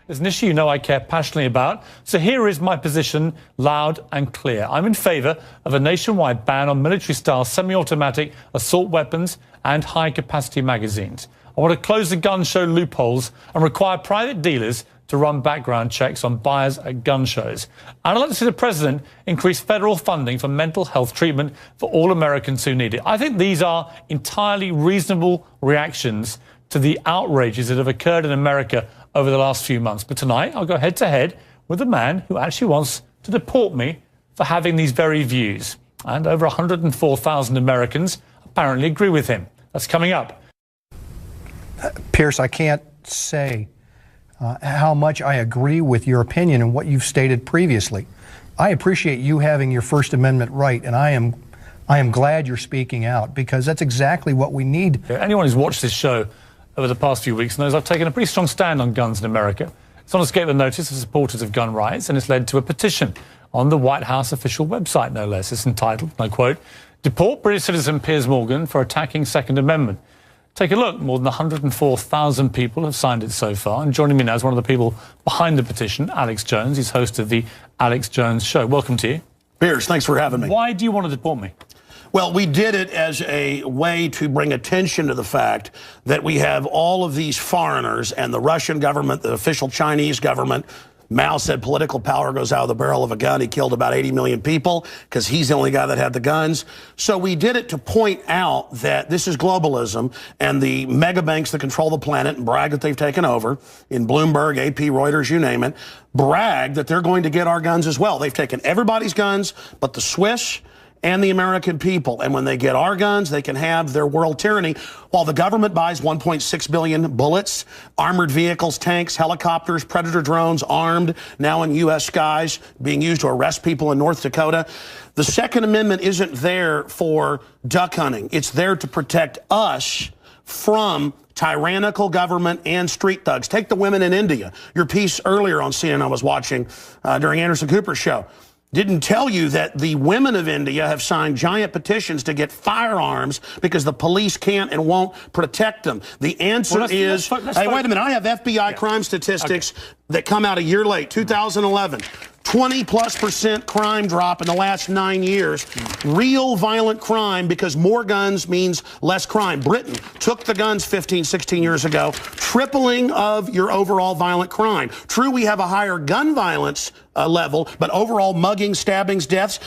It's an issue you know I care passionately about. So here is my position, loud and clear. I'm in favour of a nationwide ban on military-style semi-automatic assault weapons and high-capacity magazines. I want to close the gun show loopholes and require private dealers to run background checks on buyers at gun shows. And I'd like to see the president increase federal funding for mental health treatment for all Americans who need it. I think these are entirely reasonable reactions to the outrages that have occurred in America over the last few months. But tonight, I'll go head-to-head with a man who actually wants to deport me for having these very views. And over 104,000 Americans apparently agree with him. That's coming up. Piers, I can't say how much I agree with your opinion and what you've stated previously. I appreciate you having your First Amendment right, and I am glad you're speaking out, because that's exactly what we need. Anyone who's watched this show over the past few weeks knows I've taken a pretty strong stand on guns in America. It's not escaped the notice of supporters of gun rights, and it's led to a petition on the White House official website, no less. It's entitled, and I quote, "Deport British citizen Piers Morgan for attacking Second Amendment." Take a look. More than 104,000 people have signed it so far. And joining me now is one of the people behind the petition, Alex Jones. He's host of the Alex Jones Show. Welcome to you. Piers, thanks for having me. Why do you want to deport me? Well, we did it as a way to bring attention to the fact that we have all of these foreigners, and the Russian government, the official Chinese government. Mao said political power goes out of the barrel of a gun. He killed about 80 million people because he's the only guy that had the guns. So we did it to point out that this is globalism, and the mega banks that control the planet and brag that they've taken over, in Bloomberg, AP, Reuters, you name it, brag that they're going to get our guns as well. They've taken everybody's guns but the Swiss and the American people. And when they get our guns, they can have their world tyranny, while the government buys 1.6 billion bullets, armored vehicles, tanks, helicopters, Predator drones, armed, now in U.S. skies, being used to arrest people in North Dakota. The Second Amendment isn't there for duck hunting. It's there to protect us from tyrannical government and street thugs. Take the women in India. Your piece earlier on CNN I was watching during Anderson Cooper's show didn't tell you that the women of India have signed giant petitions to get firearms because the police can't and won't protect them. The answer is, hey, wait a minute, I have FBI crime statistics that come out a year late, 2011. 20+% crime drop in the last 9 years. Real violent crime, because more guns means less crime. Britain took the guns 15, 16 years ago, tripling of your overall violent crime. True, we have a higher gun violence level, but overall mugging, stabbings, deaths,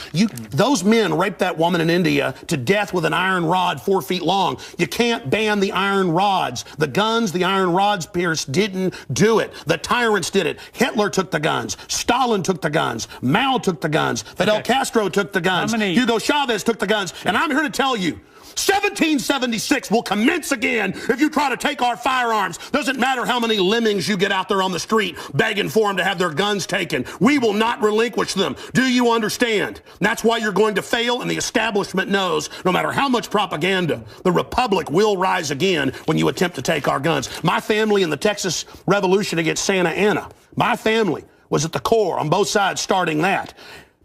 those men raped that woman in India to death with an iron rod 4 feet long. You can't ban the iron rods. The guns, the iron rods, Pierce, didn't do it. The tyrants did it. Hitler took the guns. Stalin took the guns. Mao took the guns. Fidel Castro took the guns. Hugo Chavez took the guns. And I'm here to tell you, 1776 will commence again if you try to take our firearms. Doesn't matter how many lemmings you get out there on the street begging for them to have their guns taken. We will not relinquish them. Do you understand? That's why you're going to fail, and the establishment knows no matter how much propaganda, the Republic will rise again when you attempt to take our guns. My family in the Texas Revolution against Santa Anna, my family was at the core on both sides starting that,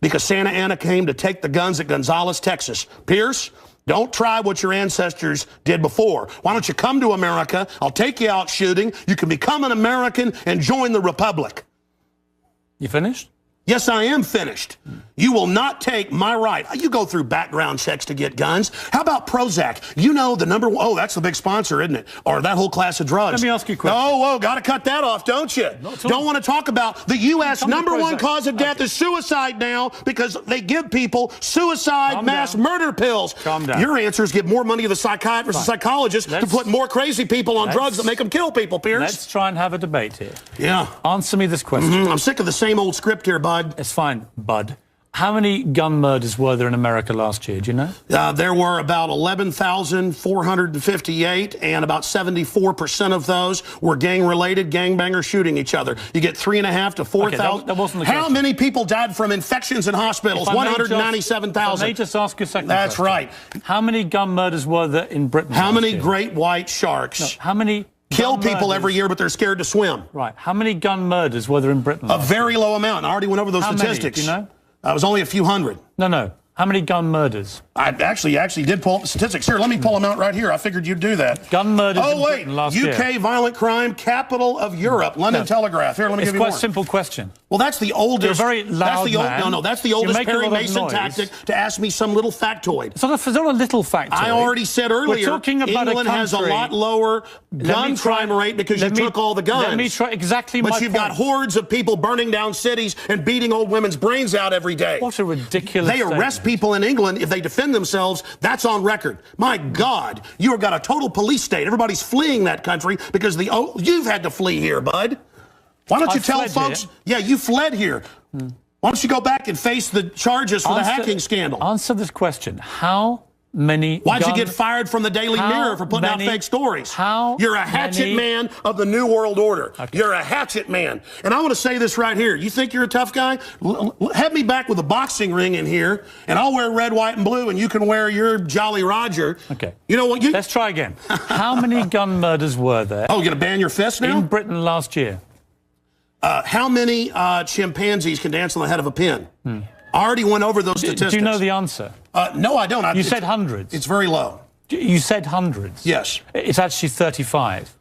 because Santa Anna came to take the guns at Gonzales, Texas. Pierce, don't try what your ancestors did before. Why don't you come to America? I'll take you out shooting. You can become an American and join the Republic. You finished? Yes, I am finished. You will not take my right. You go through background checks to get guns. How about Prozac? You know the number one. Oh, that's the big sponsor, isn't it? Or that whole class of drugs. Let me ask you a question. Oh, got to cut that off, don't you? Don't want to talk about the U.S. number one cause of death is suicide now, because they give people suicide mass murder pills. Calm down. Your answer is give more money to the psychiatrists and psychologists to put more crazy people on drugs that make them kill people, Pierce. Let's try and have a debate here. Yeah. Answer me this question. I'm sick of the same old script here, bud. It's fine, bud. How many gun murders were there in America last year? Do you know? There were about 11,458, and about 74% of those were gang-related, gangbangers shooting each other. You get 3,500 to 4,000. That wasn't the How question. many people died from infections in hospitals? 197,000. Let me just ask you a second That's question. right. How many gun murders were there in Britain? How many year? great white sharks? No, how many kill people every year, but they're scared to swim? Right. How many gun murders were there in Britain? A very low amount. I already went over those statistics. Many, do you know? It was only a few hundred. No. How many gun murders? I actually did pull up the statistics. Here, let me pull them out right here. I figured you'd do that. Gun murders in Britain last year. UK violent crime, capital of Europe. London Telegraph. Here, let me give you more. It's quite a simple question. Well, that's the oldest. You're a very loud man. No, that's the oldest Perry Mason tactic to ask me some little factoid. It's not a little factoid. I already said earlier, we're talking about England has a lot lower gun crime rate because you took all the guns. Let me try exactly my point. But you've got hordes of people burning down cities and beating old women's brains out every day. What a ridiculous They arrest people in England if they defend themselves. That's on record. My God, you have got a total police state. Everybody's fleeing that country because you've had to flee here, bud. Why don't you tell folks? Yeah, you fled here. Why don't you go back and face the charges for the hacking scandal? Answer this question. How many? Why'd you get fired from the Daily Mirror for putting out fake stories? You're a hatchet man of the New World Order. Okay. You're a hatchet man. And I want to say this right here. You think you're a tough guy? Have me back with a boxing ring in here, and I'll wear red, white, and blue, and you can wear your Jolly Roger. Okay. You know what? Let's try again. How many gun murders were there? Oh, you're going to ban your fist now? In Britain last year. How many chimpanzees can dance on the head of a pin? I already went over those statistics. Do you know the answer? No, I don't. You said hundreds. It's very low. You said hundreds. Yes. It's actually 35.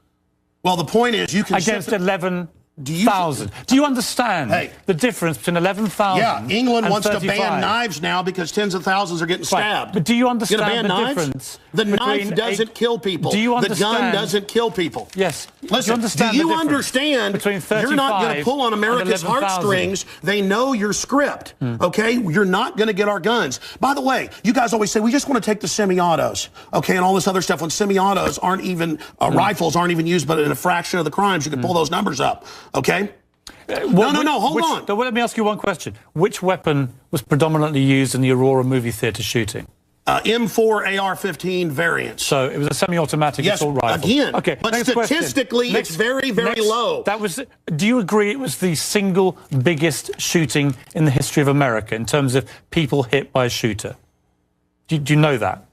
Well, the point is you can... Against 11,000. Do you understand the difference between 11,000 Yeah, England wants 35? to ban knives now because tens of thousands are getting stabbed. But do you understand ban the knives? difference? The knife doesn't kill people. Do you understand? The gun doesn't kill people. Yes. Listen, do you understand you're not going to pull on America's heartstrings? They know your script, okay? You're not going to get our guns. By the way, you guys always say, we just want to take the semi-autos, okay, and all this other stuff when semi-autos aren't even, rifles aren't even used, but in a fraction of the crimes, you can pull those numbers up, okay? No, hold on. Let me ask you one question. Which weapon was predominantly used in the Aurora movie theatre shooting? M4 AR-15 variants. So it was a semi-automatic assault rifle. Again. Okay. But statistically, it's very, very low. Do you agree it was the single biggest shooting in the history of America in terms of people hit by a shooter? Do you know that?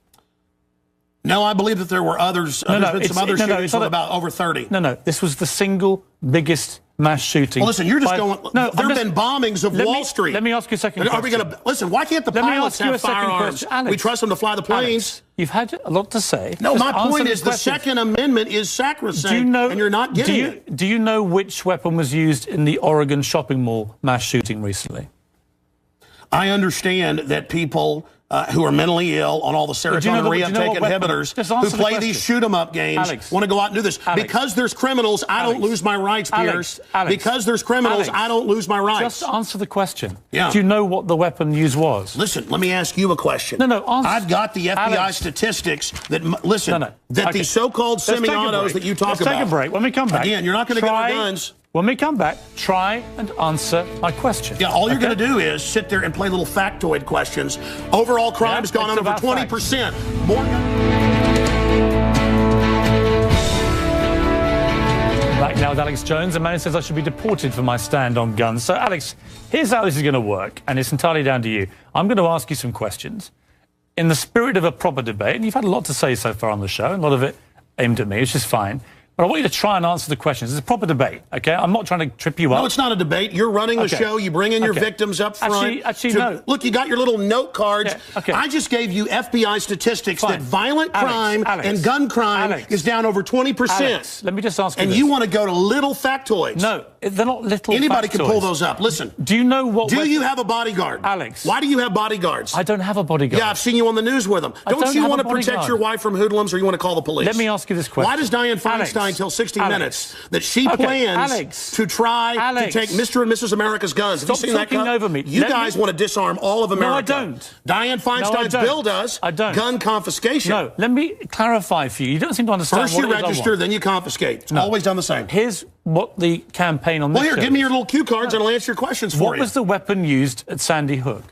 No, I believe that there were others. There's been some other shootings with about over 30. No. This was the single biggest mass shooting. Well, listen, you're just going... No, there have been bombings of Wall Street. Let me ask you a second question. Are we going to... Listen, why can't the pilots have firearms? We trust them to fly the planes. Alex, you've had a lot to say. No, my point is the Second Amendment is sacrosanct, and you're not getting it. Do you know which weapon was used in the Oregon shopping mall mass shooting recently? I understand that people... who are mentally ill on all the serotonin reuptake inhibitors, who play these shoot-em-up games, want to go out and do this. Because there's criminals, I don't lose my rights, Piers. Because there's criminals, I don't lose my rights. Just answer the question. Yeah. Do you know what the weapon used was? Listen, let me ask you a question. No, answer. I've got the FBI statistics that, that the so-called semi-autos that you talk about. Let's take a break. When we come back. Again, you're not going to get our guns. When we come back, try and answer my question. Yeah, all you're going to do is sit there and play little factoid questions. Overall crime's gone up over 20%. More. Back now with Alex Jones. A man who says I should be deported for my stand on guns. So, Alex, here's how this is going to work, and it's entirely down to you. I'm going to ask you some questions in the spirit of a proper debate, and you've had a lot to say so far on the show, and a lot of it aimed at me, which is fine. But I want you to try and answer the questions. It's a proper debate, okay? I'm not trying to trip you up. No, it's not a debate. You're running the show. You bring in your victims up front. Actually, no. Look, you got your little note cards. Yeah, okay. I just gave you FBI statistics that violent crime and gun crime is down over 20%. Alex, let me just ask you this. You want to go to little factoids. No, they're not little Anybody factoids. can pull those up. Listen. Do you know what... Do you have a bodyguard? Alex. Why do you have bodyguards? I don't have a bodyguard. Yeah, I've seen you on the news with them. Don't you want to protect your wife from hoodlums, or you want to call the police? Let me ask you this question. Why does Dianne Feinstein tell 60 Minutes that she plans to try to take Mr. and Mrs. America's guns? Stop talking over me. You guys want to disarm all of America. No, I don't. Dianne Feinstein's bill does. I don't. Gun confiscation. No, let me clarify for you. You don't seem to understand First you register, then you confiscate. It's always done the same. Here's what the campaign on this Well, here, give me your little cue cards and I'll answer your questions for you. What was the weapon used at Sandy Hook?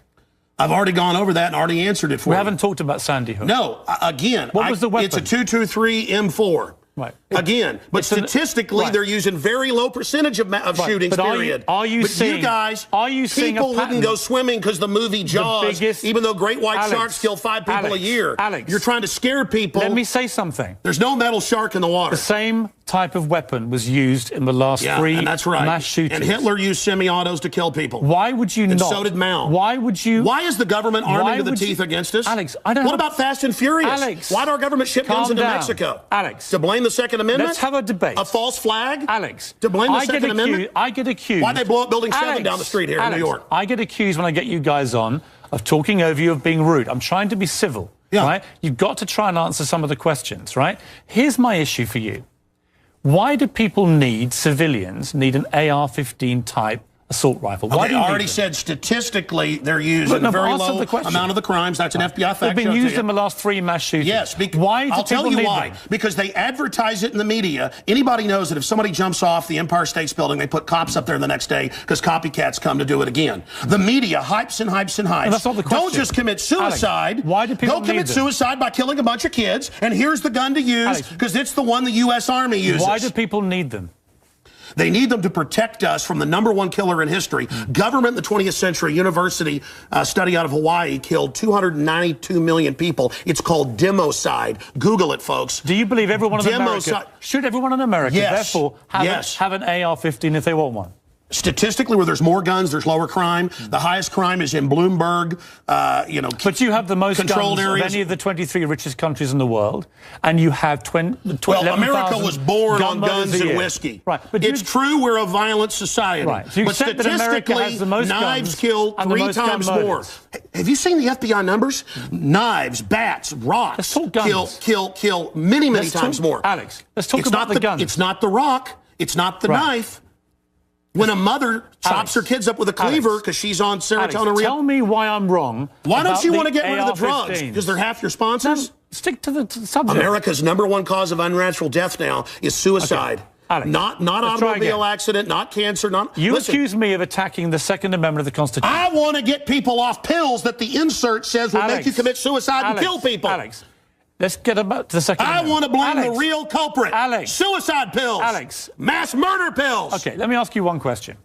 I've already gone over that and already answered it for you. We haven't talked about Sandy Hook. No, again, what was the weapon? It's a 223 M4. Right. Again, but statistically, they're using very low percentage of shootings, period. Are you seeing, you guys, people wouldn't go swimming because the movie Jaws, even though great white sharks kill 5 people a year. You're trying to scare people. Let me say something. There's no metal shark in the water. The same type of weapon was used in the last 3 mass shootings. And Hitler used semi-autos to kill people. Why would you not? So did Mao. Why would you? Why is the government arming to the teeth against us? Alex, I don't know. What about Fast and Furious? Alex, why did our government ship guns into Mexico? Alex. To blame the Second Amendment? Let's have a debate. A false flag? Alex. To blame the Second Amendment? I get accused. Why'd they blow up Building 7 down the street here in New York? I get accused when I get you guys on of talking over you, of being rude. I'm trying to be civil, right? You've got to try and answer some of the questions, right? Here's my issue for you. Why do people civilians need an AR-15 type assault rifle? Why do you already said statistically they're used in a very low amount of the crimes. That's an FBI fact. They've been used in the last 3 mass shootings. Yes. Why do I'll tell you why. them? Because they advertise it in the media. Anybody knows that if somebody jumps off the Empire State Building, they put cops up there the next day because copycats come to do it again. The media hypes and hypes and hypes. No, that's not the question. Don't just commit suicide. Alex, why do people Go commit suicide by killing a bunch of kids, and here's the gun to use because it's the one the U.S. Army uses. Why do people need them? They need them to protect us from the #1 killer in history. Government in the 20th century, university study out of Hawaii killed 292 million people. It's called democide. Google it, folks. Do you believe everyone in America, should everyone in America, therefore, have an AR-15 if they want one? Statistically, where there's more guns, there's lower crime. The highest crime is in Bloomberg, But you have the most controlled guns areas of any of the 23 richest countries in the world, and you have 11,000 Well, America was born on guns and whiskey. Right. But it's true we're a violent society. Right. So you but said that America has the most knives guns kill and the 3 most gun times more. murders. Have you seen the FBI numbers? Knives, bats, rocks kill many times more. Alex, let's talk about the guns. It's not the rock. It's not the knife. When a mother chops her kids up with a cleaver because she's on serotonin. Tell me why I'm wrong. Why don't you want to get rid of the drugs? Because they're half your sponsors? No, stick to the subject. America's #1 cause of unnatural death now is suicide. Okay. Alex, not automobile accident, not cancer, not... You accuse me of attacking the Second Amendment of the Constitution. I want to get people off pills that the insert says will make you commit suicide and kill people. Alex, let's get about to the Second Amendment. I want to blame the real culprit. Suicide pills. Mass murder pills. Okay, let me ask you one question.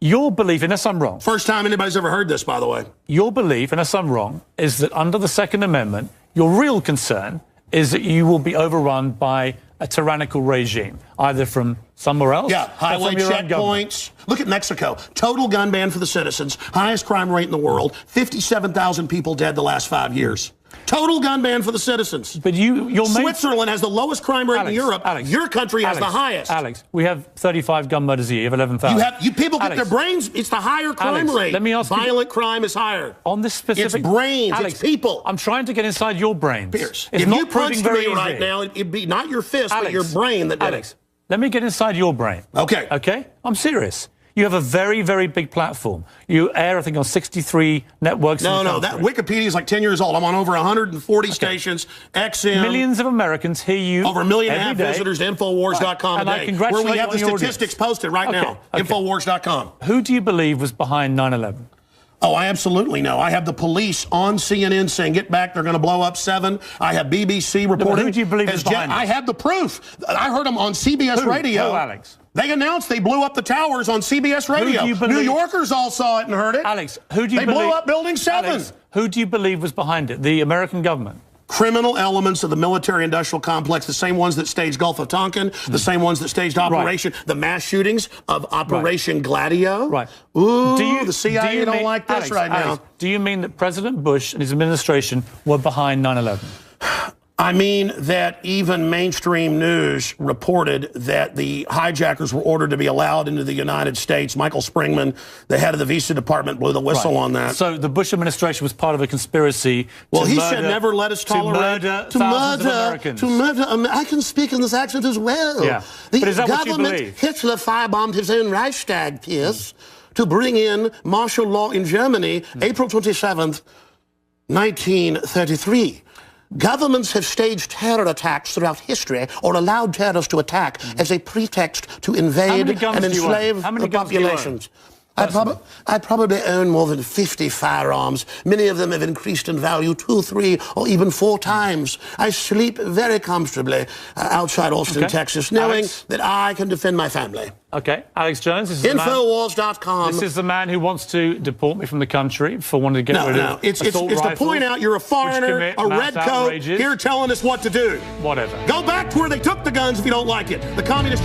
Your belief, unless I'm wrong... First time anybody's ever heard this, by the way. Your belief, unless I'm wrong, is that under the Second Amendment, your real concern is that you will be overrun by a tyrannical regime, either from somewhere else or highway from your own checkpoints. Look at Mexico. Total gun ban for the citizens. Highest crime rate in the world. 57,000 people dead the last 5 years. Total gun ban for the citizens. But Switzerland has the lowest crime rate in Europe. Your country has the highest. Alex, we have 35 gun murders a year. You have 11,000. You people get their brains. It's the higher crime rate. Let me ask you. Violent crime is higher. On this specific... It's brains. It's people. I'm trying to get inside your brains. Piers, it's if not you punched me easy. right now, it'd be not your fist, but your brain that did it. Let me get inside your brain. Okay. Okay? I'm serious. You have a very, very big platform. You air, I think, on 63 networks. No, that Wikipedia is like 10 years old. I'm on over 140 stations. XM. Millions of Americans hear you. Over 1.5 million visitors to Infowars.com today. I congratulate where we have the statistics posted right now. Infowars.com. Who do you believe was behind 9/11? Oh, I absolutely know. I have the police on CNN saying, get back, they're going to blow up 7. I have BBC reporting. Who do you believe is behind I have the proof. I heard them on CBS Radio. Who, Alex? They announced they blew up the towers on CBS Radio. New Yorkers all saw it and heard it. Alex, who do you believe? They blew up Building 7. Alex, who do you believe was behind it? The American government? Criminal elements of the military-industrial complex, the same ones that staged Gulf of Tonkin, the same ones that staged Operation, the mass shootings of Operation Gladio. Right. Ooh, the CIA don't like this now. Do you mean that President Bush and his administration were behind 9/11? I mean that even mainstream news reported that the hijackers were ordered to be allowed into the United States. Michael Springman, the head of the visa department, blew the whistle on that. So the Bush administration was part of a conspiracy he said never let us tolerate to murder I can speak in this accent as well. Yeah. The but is that government, what you believe? Hitler firebombed his own Reichstag, Piers, to bring in martial law in Germany, April 27th, 1933. Governments have staged terror attacks throughout history or allowed terrorists to attack as a pretext to invade and enslave the populations. I probably own more than 50 firearms. Many of them have increased in value 2, 3, or even 4 times. I sleep very comfortably outside Austin, Texas, knowing that I can defend my family. Okay, Alex Jones. This is Infowars.com. This is the man who wants to deport me from the country for wanting to get rid of it's to point out you're a foreigner, a red coat, here telling us what to do. Whatever. Go back to where they took the guns if you don't like it. The communist...